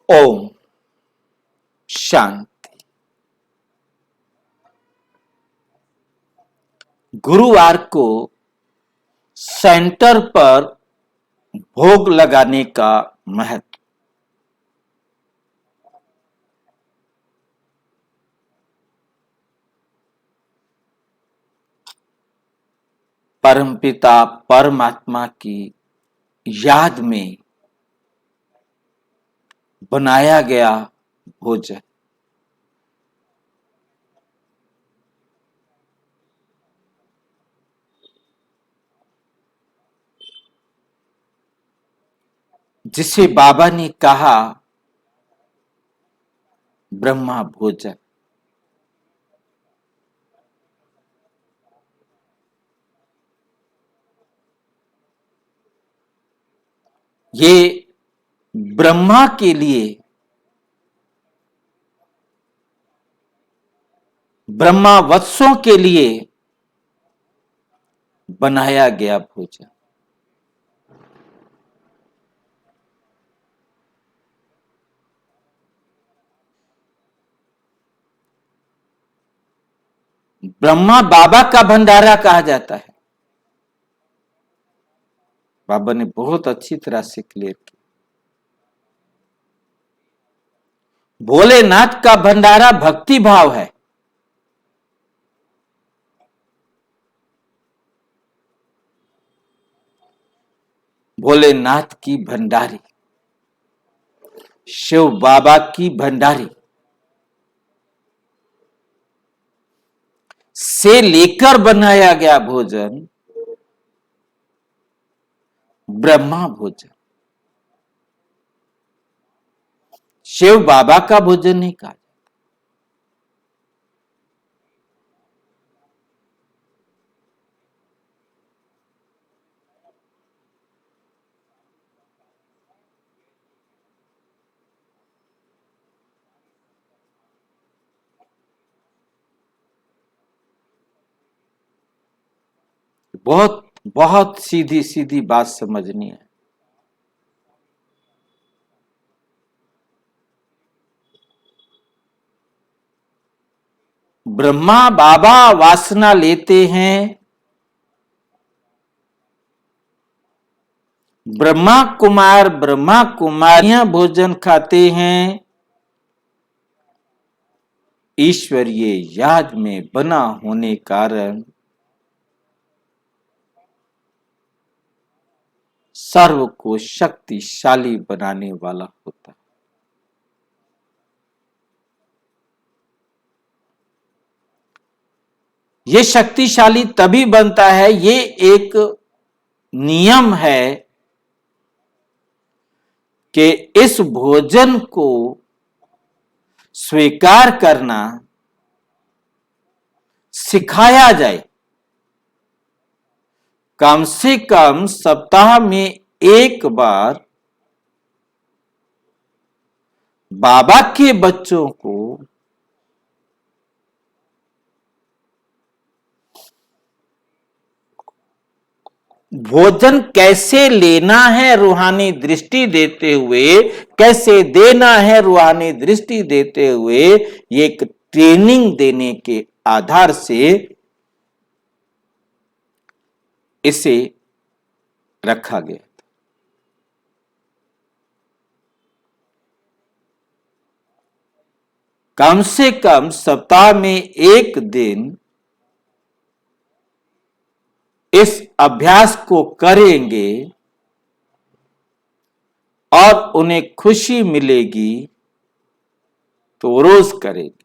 ओम शांति। गुरुवार को सेंटर पर भोग लगाने का महत्व। परमपिता परमात्मा की याद में बनाया गया भोजन जिसे बाबा ने कहा ब्रह्मा भोजन। ये ब्रह्मा के लिए, ब्रह्मा वत्सों के लिए बनाया गया भोजन। ब्रह्मा बाबा का भंडारा कहा जाता है। बाबा ने बहुत अच्छी तरह से क्लियर किया। भोलेनाथ का भंडारा भक्ति भाव है। भोलेनाथ की भंडारी, शिव बाबा की भंडारी से लेकर बनाया गया भोजन ब्रह्मा भोजन। शिव बाबा का भोजन नहीं कहा। बहुत बहुत सीधी सीधी बात समझनी है। ब्रह्मा बाबा वासना लेते हैं, ब्रह्मा कुमार ब्रह्मा कुमारियां भोजन खाते हैं, ईश्वरीय याद में बना होने कारण सर्व को शक्तिशाली बनाने वाला होता है। ये शक्तिशाली तभी बनता है, ये एक नियम है कि इस भोजन को स्वीकार करना सिखाया जाए। कम से कम सप्ताह में एक बार बाबा के बच्चों को भोजन कैसे लेना है रूहानी दृष्टि देते हुए, कैसे देना है रूहानी दृष्टि देते हुए, ये एक ट्रेनिंग देने के आधार से इसे रखा गया। कम से कम सप्ताह में एक दिन इस अभ्यास को करेंगे और उन्हें खुशी मिलेगी तो रोज करेंगे।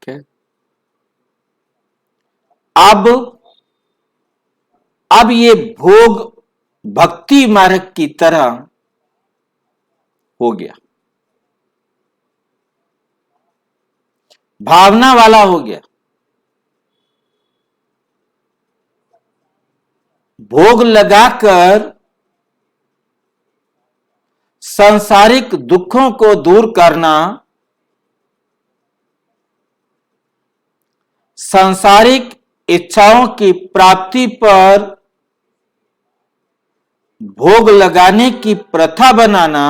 ठीक है। अब ये भोग भक्ति मार्ग की तरह हो गया, भावना वाला हो गया। भोग लगाकर सांसारिक दुखों को दूर करना, सांसारिक इच्छाओं की प्राप्ति पर भोग लगाने की प्रथा बनाना,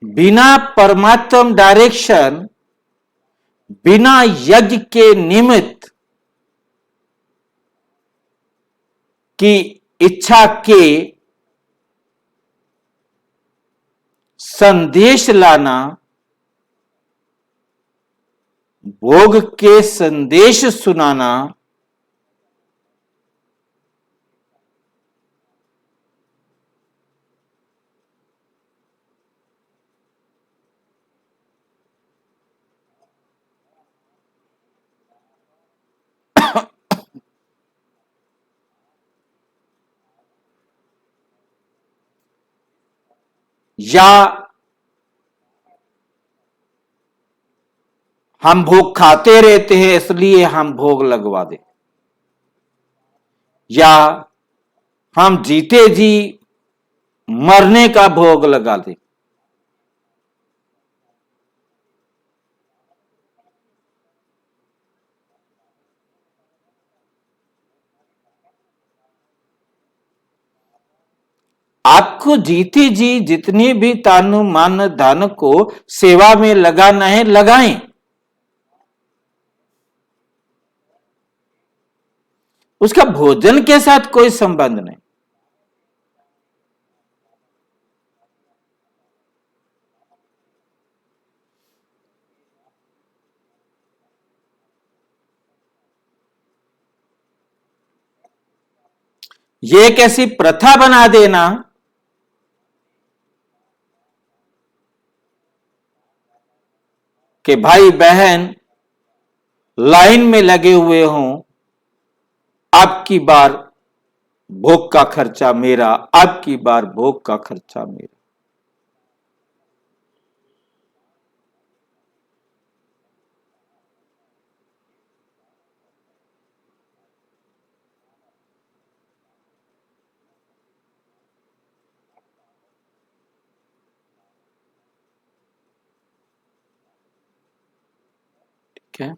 बिना परमात्म डायरेक्शन, बिना यज्ञ के निमित्त की इच्छा के संदेश लाना, भोग के संदेश सुनाना, या हम भोग खाते रहते हैं इसलिए हम भोग लगवा दें, या हम जीते जी मरने का भोग लगा दें। आपको जीते जी जितनी भी तानु मान धन को सेवा में लगाना है लगाएं, उसका भोजन के साथ कोई संबंध नहीं। ये एक ऐसी प्रथा बना देना कि भाई बहन लाइन में लगे हुए हों, आपकी बार भोग का खर्चा मेरा, आपकी बार भोग का खर्चा मेरा। ठीक है,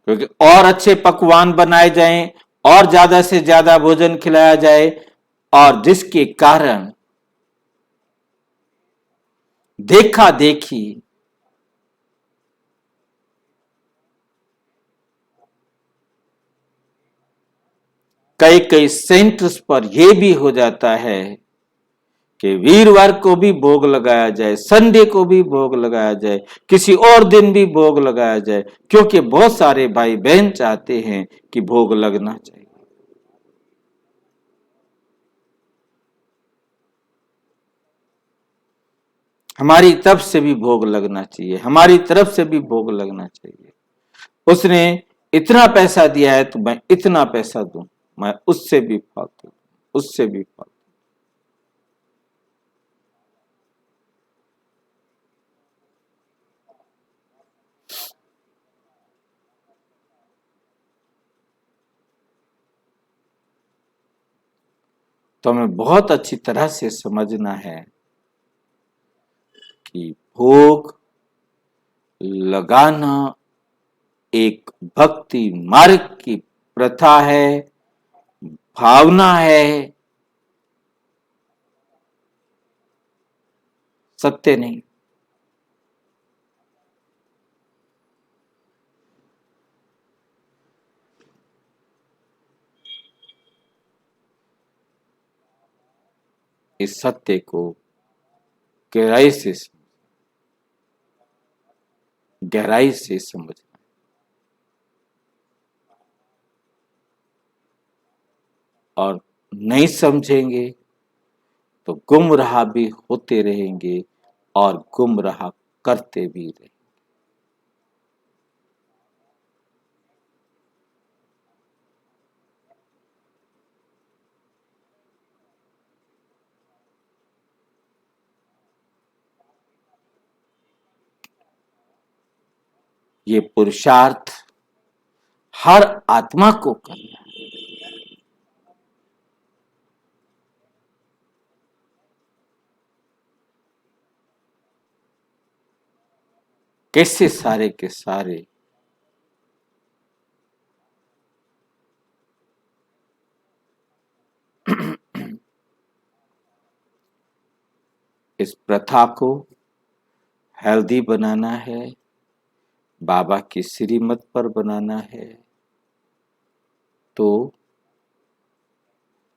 क्योंकि और अच्छे पकवान बनाए जाएं, और ज्यादा से ज्यादा भोजन खिलाया जाए, और जिसके कारण देखा देखी कई कई सेंटर्स पर यह भी हो जाता है कि वीरवार को भी भोग लगाया जाए, संडे को भी भोग लगाया जाए, किसी और दिन भी भोग लगाया जाए, क्योंकि बहुत सारे भाई बहन चाहते हैं कि भोग लगना चाहिए। हमारी तरफ से भी भोग लगना चाहिए, हमारी तरफ से भी भोग लगना चाहिए। उसने इतना पैसा दिया है तो मैं इतना पैसा दूं, मैं उससे भी फालतू, उससे भी फालतू। तो हमें बहुत अच्छी तरह से समझना है कि भोग लगाना एक भक्ति मार्ग की प्रथा है, भावना है, सत्य नहीं। इस सत्य को गहराई से समझना, और नहीं समझेंगे तो गुमराह भी होते रहेंगे और गुमराह करते भी रहेंगे। ये पुरुषार्थ हर आत्मा को करना है। कैसे सारे के सारे इस प्रथा को हेल्दी बनाना है, बाबा की श्रीमत पर बनाना है, तो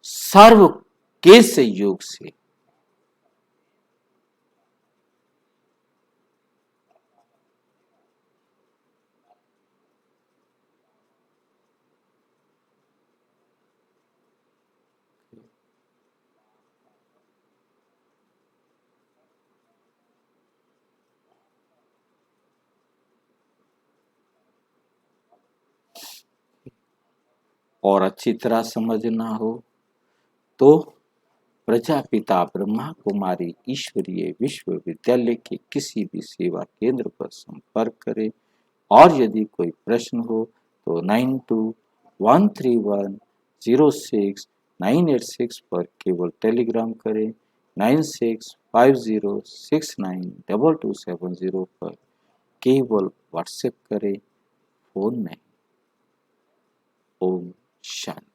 सर्व के सहयोग से और अच्छी तरह समझना हो तो प्रजापिता ब्रह्मा कुमारी ईश्वरीय विश्वविद्यालय के किसी भी सेवा केंद्र पर संपर्क करें, और यदि कोई प्रश्न हो तो 9213106986 पर केवल टेलीग्राम करें, 9650692270 पर केवल व्हाट्सएप करें, फोन नहीं। ओम शांति।